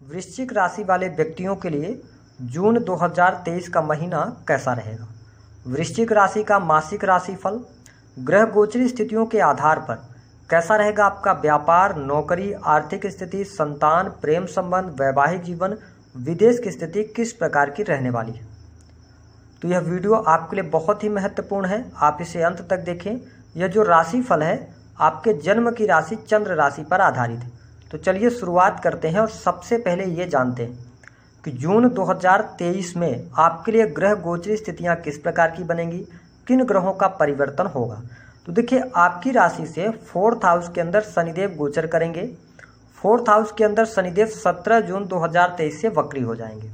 वृश्चिक राशि वाले व्यक्तियों के लिए जून 2023 का महीना कैसा रहेगा। वृश्चिक राशि का मासिक राशिफल ग्रह गोचरी स्थितियों के आधार पर कैसा रहेगा। आपका व्यापार, नौकरी, आर्थिक स्थिति, संतान, प्रेम संबंध, वैवाहिक जीवन, विदेश की स्थिति किस प्रकार की रहने वाली है। तो यह वीडियो आपके लिए बहुत ही महत्वपूर्ण है, आप इसे अंत तक देखें। यह जो राशिफल है आपके जन्म की राशि चंद्र राशि पर आधारित है। तो चलिए शुरुआत करते हैं और सबसे पहले ये जानते हैं कि जून 2023 में आपके लिए ग्रह गोचरी स्थितियां किस प्रकार की बनेंगी, किन ग्रहों का परिवर्तन होगा। तो देखिए, आपकी राशि से 4th हाउस के अंदर शनिदेव गोचर करेंगे। 4th हाउस के अंदर शनिदेव 17 जून 2023 से वक्री हो जाएंगे।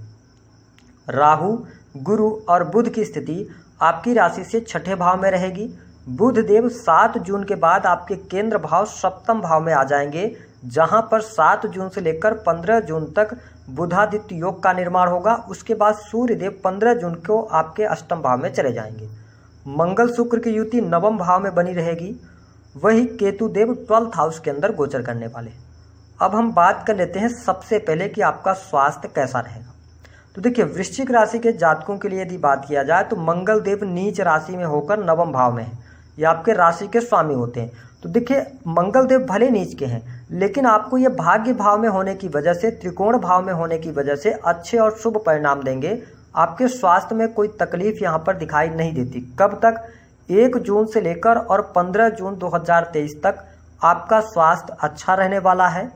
राहु, गुरु और बुध की स्थिति आपकी राशि से 6ठे भाव में रहेगी। बुध देव 7 जून के बाद आपके केंद्र भाव 7म भाव में आ जाएंगे, जहां पर 7 जून से लेकर 15 जून तक बुधादित्य योग का निर्माण होगा। उसके बाद सूर्य देव 15 जून को आपके अष्टम भाव में चले जाएंगे। मंगल शुक्र की युति 9वें भाव में बनी रहेगी। वही केतु देव 12th हाउस के अंदर गोचर करने वाले। अब हम बात कर लेते हैं सबसे पहले कि आपका स्वास्थ्य कैसा रहेगा। तो देखिए, वृश्चिक राशि के जातकों के लिए यदि बात किया जाए तो मंगल देव नीच राशि में होकर 9वें भाव में है। ये आपके राशि के स्वामी होते हैं। तो देखिए, मंगल देव भले नीच के हैं, लेकिन आपको ये भाग्य भाव में होने की वजह से, त्रिकोण भाव में होने की वजह से अच्छे और शुभ परिणाम देंगे। आपके स्वास्थ्य में कोई तकलीफ यहाँ पर दिखाई नहीं देती। कब तक? 1 जून से लेकर और 15 जून 2023 तक आपका स्वास्थ्य अच्छा रहने वाला है।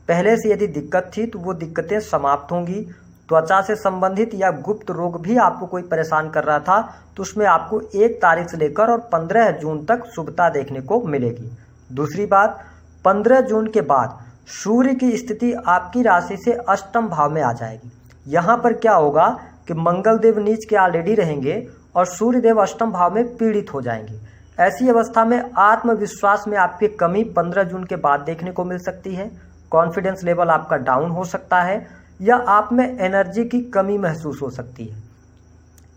पहले से यदि दिक्कत थी तो वो दिक्कतें समाप्त होंगी। त्वचा से संबंधित या गुप्त रोग भी आपको कोई परेशान कर रहा था तो उसमें आपको 1 तारीख से लेकर और 15 जून तक शुभता देखने को मिलेगी। दूसरी बात, 15 जून के बाद सूर्य की स्थिति आपकी राशि से अष्टम भाव में आ जाएगी। यहाँ पर क्या होगा कि मंगल देव नीच के ऑलरेडी रहेंगे और सूर्य देव अष्टम भाव में पीड़ित हो जाएंगे। ऐसी अवस्था में आत्मविश्वास में आपकी कमी 15 जून के बाद देखने को मिल सकती है। कॉन्फिडेंस लेवल आपका डाउन हो सकता है या आप में एनर्जी की कमी महसूस हो सकती है।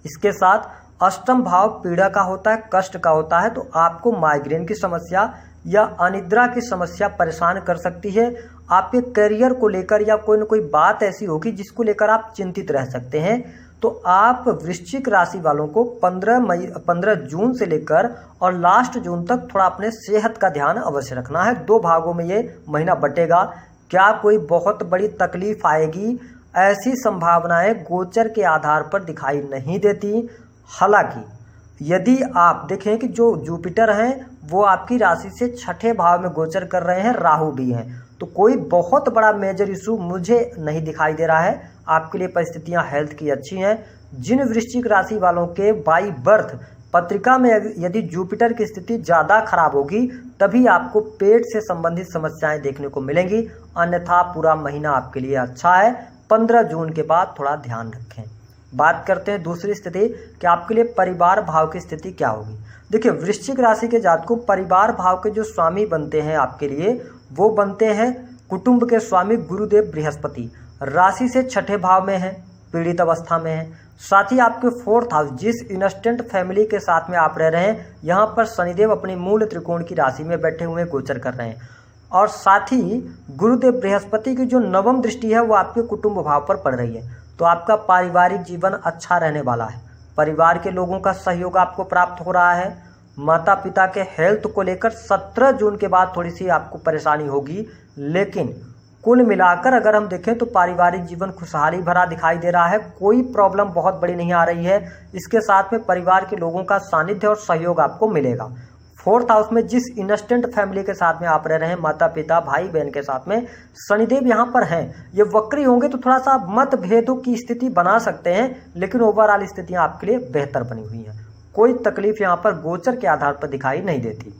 इसके साथ अष्टम भाव पीड़ा का होता है, कष्ट का होता है, तो आपको माइग्रेन की समस्या या अनिद्रा की समस्या परेशान कर सकती है। आपके करियर को लेकर या कोई न कोई बात ऐसी होगी जिसको लेकर आप चिंतित रह सकते हैं। तो आप वृश्चिक राशि वालों को 15 जून से लेकर और लास्ट जून तक थोड़ा अपने सेहत का ध्यान अवश्य रखना है। 2 भागों में ये महीना बटेगा। क्या कोई बहुत बड़ी तकलीफ आएगी, ऐसी संभावनाएं गोचर के आधार पर दिखाई नहीं देती। हालांकि यदि आप देखें कि जो जुपिटर हैं वो आपकी राशि से 6ठे भाव में गोचर कर रहे हैं, राहु भी हैं, तो कोई बहुत बड़ा मेजर इशू मुझे नहीं दिखाई दे रहा है। आपके लिए परिस्थितियां हेल्थ की अच्छी हैं। जिन वृश्चिक राशि वालों के बाई बर्थ पत्रिका में यदि जुपिटर की स्थिति ज़्यादा खराब होगी तभी आपको पेट से संबंधित समस्याएं देखने को मिलेंगी, अन्यथा पूरा महीना आपके लिए अच्छा है। 15 जून के बाद थोड़ा ध्यान रखें। बात करते हैं दूसरी स्थिति कि आपके लिए परिवार भाव की स्थिति क्या होगी। देखिए, वृश्चिक राशि के जातकों परिवार भाव के जो स्वामी बनते हैं आपके लिए, वो बनते हैं कुटुंब के स्वामी गुरुदेव बृहस्पति। राशि से 6ठे भाव में है, पीड़ित अवस्था में है। साथ ही आपके 4th हाउस, जिस इंस्टेंट फैमिली के साथ में आप रह रहे हैं, यहाँ पर शनिदेव अपनी मूल त्रिकोण की राशि में बैठे हुए गोचर कर रहे हैं। और साथ ही गुरुदेव बृहस्पति की जो 9वीं दृष्टि है वो आपके कुटुंब भाव पर पड़ रही है। तो आपका पारिवारिक जीवन अच्छा रहने वाला है। परिवार के लोगों का सहयोग आपको प्राप्त हो रहा है। माता पिता के हेल्थ को लेकर 17 जून के बाद थोड़ी सी आपको परेशानी होगी, लेकिन कुल मिलाकर अगर हम देखें तो पारिवारिक जीवन खुशहाली भरा दिखाई दे रहा है। कोई प्रॉब्लम बहुत बड़ी नहीं आ रही है। इसके साथ में परिवार के लोगों का सानिध्य और सहयोग आपको मिलेगा। 4th हाउस में जिस इंस्टेंट फैमिली के साथ में आप रह रहे हैं, माता पिता भाई बहन के साथ में, शनिदेव यहाँ पर हैं। ये वक्री होंगे तो थोड़ा सा मतभेदों की स्थिति बना सकते हैं, लेकिन ओवरऑल स्थितियाँ आपके लिए बेहतर बनी हुई हैं। कोई तकलीफ यहाँ पर गोचर के आधार पर दिखाई नहीं देती।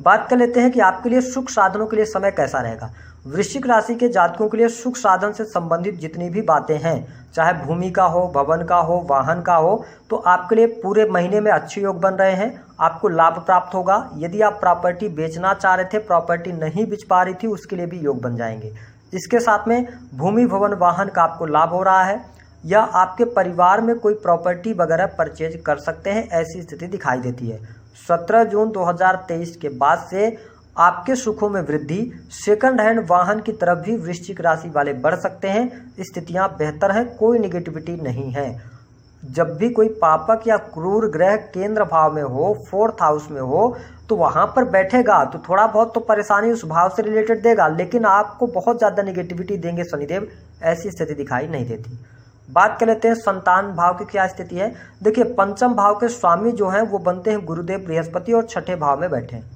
बात कर लेते हैं कि आपके लिए सुख साधनों के लिए समय कैसा रहेगा। वृश्चिक राशि के जातकों के लिए सुख साधन से संबंधित जितनी भी बातें हैं, चाहे भूमि का हो, भवन का हो, वाहन का हो, तो आपके लिए पूरे महीने में अच्छे योग बन रहे हैं। आपको लाभ प्राप्त होगा। यदि आप प्रॉपर्टी बेचना चाह रहे थे, प्रॉपर्टी नहीं बेच पा रही थी, उसके लिए भी योग बन जाएंगे। इसके साथ में भूमि, भवन, वाहन का आपको लाभ हो रहा है, या आपके परिवार में कोई प्रॉपर्टी वगैरह परचेज कर सकते हैं, ऐसी स्थिति दिखाई देती है। 17 जून 2023 के बाद से आपके सुखों में वृद्धि, सेकंड हैंड वाहन की तरफ भी वृश्चिक राशि वाले बढ़ सकते हैं। स्थितियां बेहतर हैं, कोई निगेटिविटी नहीं है। जब भी कोई पापक या क्रूर ग्रह केंद्र भाव में हो, फोर्थ हाउस में हो, तो वहां पर बैठेगा तो थोड़ा बहुत तो परेशानी उस भाव से रिलेटेड देगा, लेकिन आपको बहुत ज्यादा निगेटिविटी देंगे शनिदेव, ऐसी स्थिति दिखाई नहीं देती। बात कर लेते हैं संतान भाव की क्या स्थिति है। देखिए, पंचम भाव के स्वामी जो हैं वो बनते हैं गुरुदेव बृहस्पति और छठे भाव में बैठे हैं।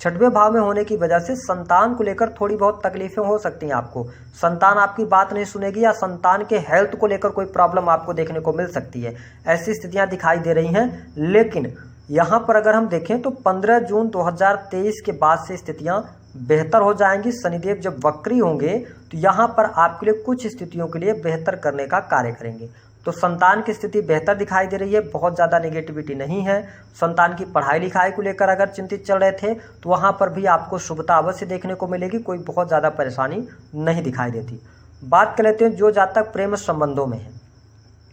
छठवें भाव में होने की वजह से संतान को लेकर थोड़ी बहुत तकलीफें हो सकती हैं आपको। संतान आपकी बात नहीं सुनेगी या संतान के हेल्थ को लेकर कोई प्रॉब्लम आपको देखने को मिल सकती है, ऐसी स्थितियां दिखाई दे रही हैं। लेकिन यहां पर अगर हम देखें तो 15 जून 2023 के बाद से स्थितियां बेहतर हो जाएंगी। शनिदेव जब वक्री होंगे तो यहां पर आपके लिए कुछ स्थितियों के लिए बेहतर करने का कार्य करेंगे। तो संतान की स्थिति बेहतर दिखाई दे रही है, बहुत ज़्यादा नेगेटिविटी नहीं है। संतान की पढ़ाई लिखाई को लेकर अगर चिंतित चल रहे थे तो वहाँ पर भी आपको शुभता अवश्य देखने को मिलेगी, कोई बहुत ज़्यादा परेशानी नहीं दिखाई देती। बात कर लेते हैं जो जातक प्रेम संबंधों में है।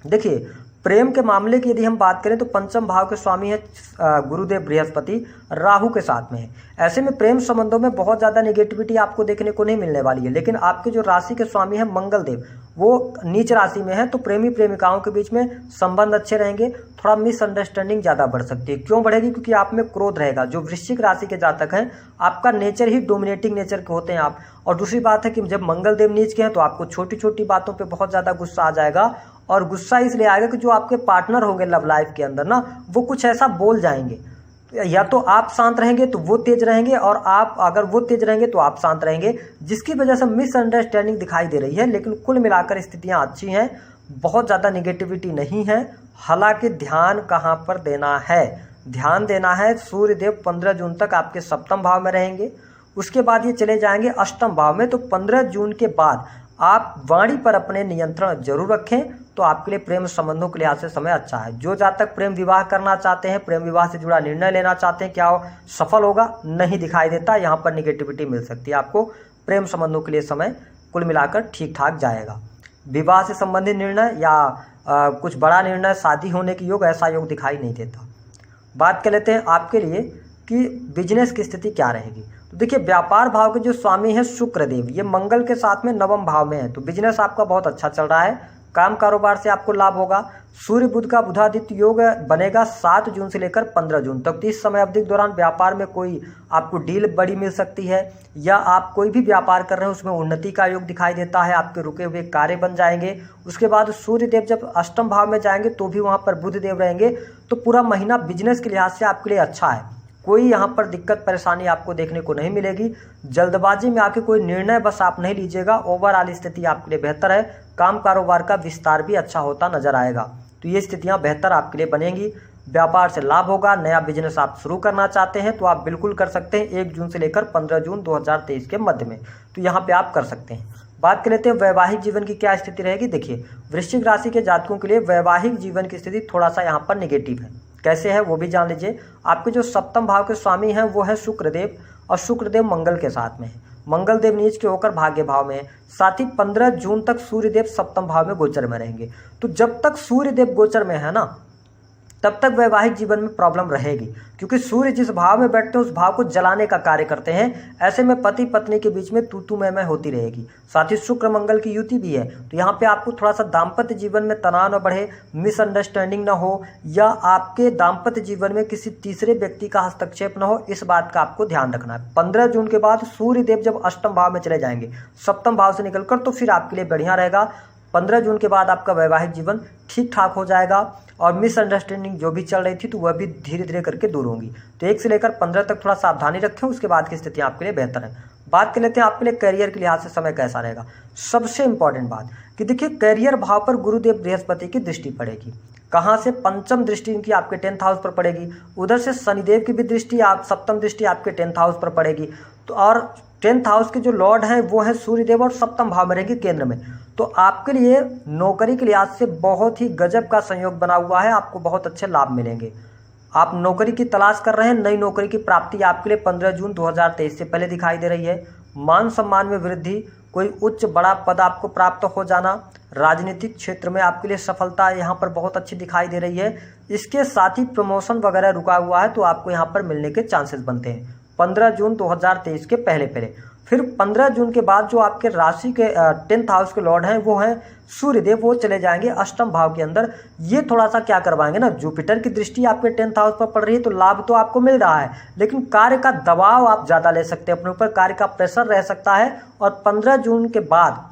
देखिए, प्रेम के मामले की यदि हम बात करें तो पंचम भाव के स्वामी है गुरुदेव बृहस्पति, राहु के साथ में है। ऐसे में प्रेम संबंधों में बहुत ज़्यादा नेगेटिविटी आपको देखने को नहीं मिलने वाली है। लेकिन आपके जो राशि के स्वामी है मंगल देव, वो नीच राशि में है, तो प्रेमी प्रेमिकाओं के बीच में संबंध अच्छे रहेंगे। थोड़ा मिसअंडरस्टैंडिंग ज़्यादा बढ़ सकती है। क्यों बढ़ेगी? क्योंकि आप में क्रोध रहेगा। जो वृश्चिक राशि के जातक हैं, आपका नेचर ही डोमिनेटिंग नेचर के होते हैं आप। और दूसरी बात है कि जब मंगल देव नीच के हैं तो आपको छोटी छोटी बातों पर बहुत ज़्यादा गुस्सा आ जाएगा। और गुस्सा इसलिए आएगा कि जो आपके पार्टनर होंगे लव लाइफ के अंदर ना, वो कुछ ऐसा बोल जाएंगे, या तो आप शांत रहेंगे तो वो तेज रहेंगे, और आप अगर वो तेज रहेंगे तो आप शांत रहेंगे, जिसकी वजह से मिसअंडरस्टैंडिंग दिखाई दे रही है। लेकिन कुल मिलाकर स्थितियां अच्छी हैं, बहुत ज़्यादा निगेटिविटी नहीं है। हालांकि ध्यान कहाँ पर देना है? ध्यान देना है, सूर्यदेव 15 जून तक आपके सप्तम भाव में रहेंगे, उसके बाद ये चले जाएंगे अष्टम भाव में। तो 15 जून के बाद आप वाणी पर अपने नियंत्रण जरूर रखें, तो आपके लिए प्रेम संबंधों के लिहाज से समय अच्छा है। जो जातक प्रेम विवाह करना चाहते हैं, प्रेम विवाह से जुड़ा निर्णय लेना चाहते हैं, क्या सफल होगा? नहीं दिखाई देता। यहाँ पर निगेटिविटी मिल सकती है आपको। प्रेम संबंधों के लिए समय कुल मिलाकर ठीक ठाक जाएगा। विवाह से संबंधित निर्णय या कुछ बड़ा निर्णय, शादी होने की योग, ऐसा योग दिखाई नहीं देता। बात कर लेते हैं आपके लिए कि बिजनेस की स्थिति क्या रहेगी। तो देखिए, व्यापार भाव के जो स्वामी हैं शुक्रदेव, ये मंगल के साथ में नवम भाव में है। तो बिजनेस आपका बहुत अच्छा चल रहा है, काम कारोबार से आपको लाभ होगा। सूर्य बुध का बुधादित्य योग बनेगा 7 जून से लेकर 15 जून तक। तो इस समय अवधि के दौरान व्यापार में कोई आपको डील बड़ी मिल सकती है, या आप कोई भी व्यापार कर रहे हैं उसमें उन्नति का योग दिखाई देता है। आपके रुके हुए कार्य बन जाएंगे। उसके बाद सूर्य देव जब अष्टम भाव में जाएंगे तो भी वहाँ पर बुध देव रहेंगे। तो पूरा महीना बिजनेस के लिहाज से आपके लिए अच्छा है। कोई यहाँ पर दिक्कत परेशानी आपको देखने को नहीं मिलेगी। जल्दबाजी में आके कोई निर्णय बस आप नहीं लीजिएगा। ओवरऑल स्थिति आपके लिए बेहतर है। काम कारोबार का विस्तार भी अच्छा होता नजर आएगा। तो ये स्थितियाँ बेहतर आपके लिए बनेंगी। व्यापार से लाभ होगा। नया बिजनेस आप शुरू करना चाहते हैं तो आप बिल्कुल कर सकते हैं 1 जून से लेकर 15 जून 2023 के मध्य में। तो यहाँ पे आप कर सकते हैं। बात कर लेते हैं वैवाहिक जीवन की क्या स्थिति रहेगी। देखिए, वृश्चिक राशि के जातकों के लिए वैवाहिक जीवन की स्थिति थोड़ा सा यहाँ पर नेगेटिव है। कैसे है वो भी जान लीजिए। आपके जो सप्तम भाव के स्वामी हैं वो है शुक्रदेव, और शुक्रदेव मंगल के साथ में है। मंगल देव नीच के होकर भाग्य भाव में है। साथ ही 15 जून तक सूर्यदेव सप्तम भाव में गोचर में रहेंगे। तो जब तक सूर्यदेव गोचर में है ना, तब तक वैवाहिक जीवन में प्रॉब्लम रहेगी, क्योंकि सूर्य जिस भाव में बैठते हैं उस भाव को जलाने का कार्य करते हैं। ऐसे में पति पत्नी के बीच में तू मैं होती रहेगी। साथ ही शुक्र मंगल की युति भी है। तो यहाँ पे आपको थोड़ा सा दाम्पत्य जीवन में तनाव न बढ़े, मिसअंडरस्टैंडिंग ना हो, या आपके दाम्पत्य जीवन में किसी तीसरे व्यक्ति का हस्तक्षेप न हो, इस बात का आपको ध्यान रखना है। 15 जून के बाद सूर्यदेव जब अष्टम भाव में चले जाएंगे सप्तम भाव से निकलकर, तो फिर आपके लिए बढ़िया रहेगा। 15 जून के बाद आपका वैवाहिक जीवन ठीक ठाक हो जाएगा, और मिसअंडरस्टैंडिंग जो भी चल रही थी तो वह भी धीरे धीरे करके दूर होंगी। तो 1 से लेकर 15 तक थोड़ा सावधानी रखें, उसके बाद की स्थिति आपके लिए बेहतर है। बात कर लेते हैं आपके लिए करियर के लिहाज से समय कैसा रहेगा। सबसे इंपॉर्टेंट बात कि देखिए, करियर भाव पर गुरुदेव बृहस्पति की दृष्टि पड़ेगी। कहाँ से? पंचम दृष्टि इनकी आपके 10th हाउस पर पड़ेगी। उधर से शनिदेव की भी दृष्टि, आप सप्तम दृष्टि आपके 10th हाउस पर पड़ेगी। तो और 10th हाउस के जो लॉर्ड हैं वो है सूर्यदेव, और सप्तम भाव में रहेंगे केंद्र में। तो आपके लिए नौकरी के लिहाज से बहुत ही गजब का संयोग बना हुआ है। आपको बहुत अच्छे लाभ मिलेंगे। आप नौकरी की तलाश कर रहे हैं, नई नौकरी की प्राप्ति आपके लिए 15 जून 2023 से पहले दिखाई दे रही है। मान सम्मान में वृद्धि, कोई उच्च बड़ा पद आपको प्राप्त हो जाना, राजनीतिक क्षेत्र में आपके लिए सफलता यहाँ पर बहुत अच्छी दिखाई दे रही है। इसके साथ ही प्रमोशन वगैरह रुका हुआ है तो आपको यहाँ पर मिलने के चांसेस बनते हैं। 15 जून 2023 के पहले पहले। फिर 15 जून के बाद जो आपके राशि के 10th हाउस के लॉर्ड हैं वो हैं सूर्यदेव, वो चले जाएंगे अष्टम भाव के अंदर। ये थोड़ा सा क्या करवाएंगे ना, जुपिटर की दृष्टि आपके 10th हाउस पर पड़ रही है तो लाभ तो आपको मिल रहा है, लेकिन कार्य का दबाव आप ज़्यादा ले सकते हैं, अपने ऊपर कार्य का प्रेशर रह सकता है। और 15 जून के बाद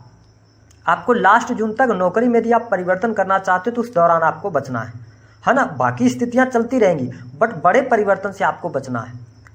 आपको लास्ट जून तक नौकरी में यदि आप परिवर्तन करना चाहते हो तो उस दौरान आपको बचना है ना। बाकी स्थितियां चलती रहेंगी बट बड़े परिवर्तन से आपको बचना है,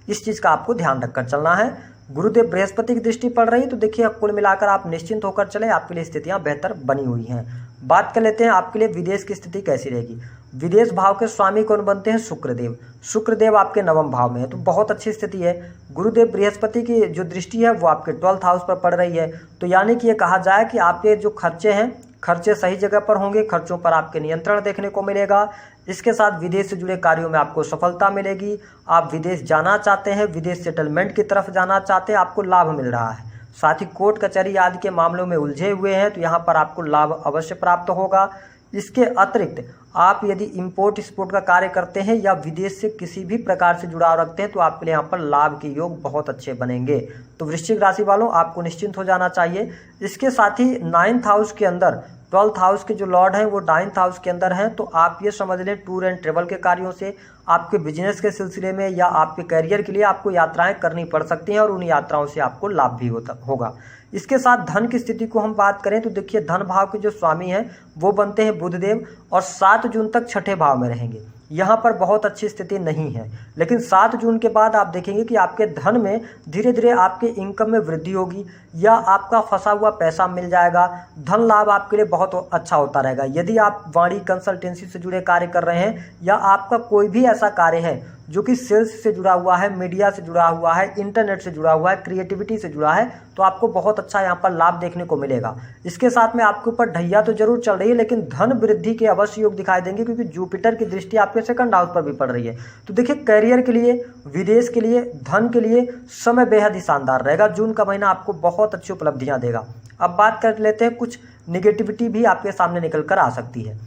इस चीज़ का आपको ध्यान रखकर चलना है। गुरुदेव बृहस्पति की दृष्टि पड़ रही तो देखिए कुल मिलाकर आप निश्चिंत होकर चले, आपके लिए स्थितियां बेहतर बनी हुई हैं। बात कर लेते हैं आपके लिए विदेश की स्थिति कैसी रहेगी। विदेश भाव के स्वामी कौन बनते हैं? शुक्रदेव। शुक्रदेव आपके 9वें भाव में है तो बहुत अच्छी स्थिति है। गुरुदेव बृहस्पति की जो दृष्टि है वो आपके 12th हाउस पर पड़ रही है, तो यानी कि ये कहा जाए कि आपके जो खर्चे हैं, खर्चे सही जगह पर होंगे, खर्चों पर आपके नियंत्रण देखने को मिलेगा। इसके साथ विदेश से जुड़े कार्यों में आपको सफलता मिलेगी। आप विदेश जाना चाहते हैं, विदेश सेटलमेंट की तरफ जाना चाहते हैं, आपको लाभ मिल रहा है। साथ ही कोर्ट कचहरी आदि के मामलों में उलझे हुए हैं तो यहाँ पर आपको लाभ अवश्य प्राप्त होगा। इसके अतिरिक्त आप यदि इंपोर्ट एक्सपोर्ट का कार्य करते हैं या विदेश से किसी भी प्रकार से जुड़ाव रखते हैं तो आपके लिए यहाँ पर लाभ के योग बहुत अच्छे बनेंगे। तो वृश्चिक राशि वालों आपको निश्चिंत हो जाना चाहिए। इसके साथ ही 9th हाउस के अंदर 12th हाउस के जो लॉर्ड हैं वो 9th हाउस के अंदर हैं, तो आप ये समझ लें टूर एंड ट्रेवल के कार्यों से, आपके बिजनेस के सिलसिले में या आपके करियर के लिए आपको यात्राएं करनी पड़ सकती हैं और उन यात्राओं से आपको लाभ भी होगा। इसके साथ धन की स्थिति को हम बात करें तो देखिए धन भाव के जो स्वामी हैं वो बनते हैं बुधदेव और 7 जून तक 6ठे भाव में रहेंगे। यहाँ पर बहुत अच्छी स्थिति नहीं है, लेकिन 7 जून के बाद आप देखेंगे कि आपके धन में धीरे धीरे आपके इनकम में वृद्धि होगी या आपका फंसा हुआ पैसा मिल जाएगा। धन लाभ आपके लिए बहुत अच्छा होता रहेगा। यदि आप वाणी कंसल्टेंसी से जुड़े कार्य कर रहे हैं या आपका कोई भी ऐसा कार्य है जो कि सेल्स से जुड़ा हुआ है, मीडिया से जुड़ा हुआ है, इंटरनेट से जुड़ा हुआ है, क्रिएटिविटी से जुड़ा है, तो आपको बहुत अच्छा यहाँ पर लाभ देखने को मिलेगा। इसके साथ में आपके ऊपर ढैया तो जरूर चल रही है लेकिन धन वृद्धि के अवश्य योग दिखाई देंगे क्योंकि जुपिटर की दृष्टि आपके 2nd हाउस पर भी पड़ रही है। तो देखिए करियर के लिए, विदेश के लिए, धन के लिए समय बेहद ही शानदार रहेगा। जून का महीना आपको बहुत अच्छी उपलब्धियाँ देगा। अब बात कर लेते हैं, कुछ निगेटिविटी भी आपके सामने निकल कर आ सकती है।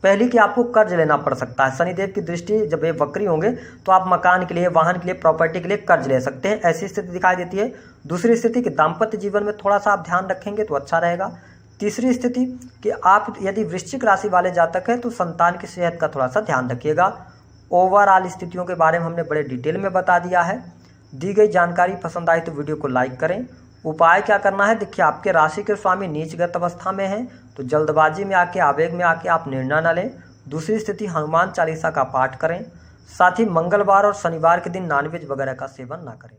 पहली कि आपको कर्ज लेना पड़ सकता है। शनिदेव की दृष्टि जब ये वक्री होंगे तो आप मकान के लिए, वाहन के लिए, प्रॉपर्टी के लिए कर्ज ले सकते हैं, ऐसी स्थिति दिखाई देती है। दूसरी स्थिति कि दाम्पत्य जीवन में थोड़ा सा आप ध्यान रखेंगे तो अच्छा रहेगा। तीसरी स्थिति कि आप यदि वृश्चिक राशि वाले जातक हैं तो संतान की सेहत का थोड़ा सा ध्यान रखिएगा। ओवरऑल स्थितियों के बारे में हमने बड़े डिटेल में बता दिया है। दी गई जानकारी पसंद आई तो वीडियो को लाइक करें। उपाय क्या करना है, देखिए आपके राशि के स्वामी नीचगत अवस्था में हैं तो जल्दबाजी में आके, आवेग में आके आप निर्णय न लें। दूसरी स्थिति हनुमान चालीसा का पाठ करें। साथ ही मंगलवार और शनिवार के दिन नॉनवेज वगैरह का सेवन ना करें।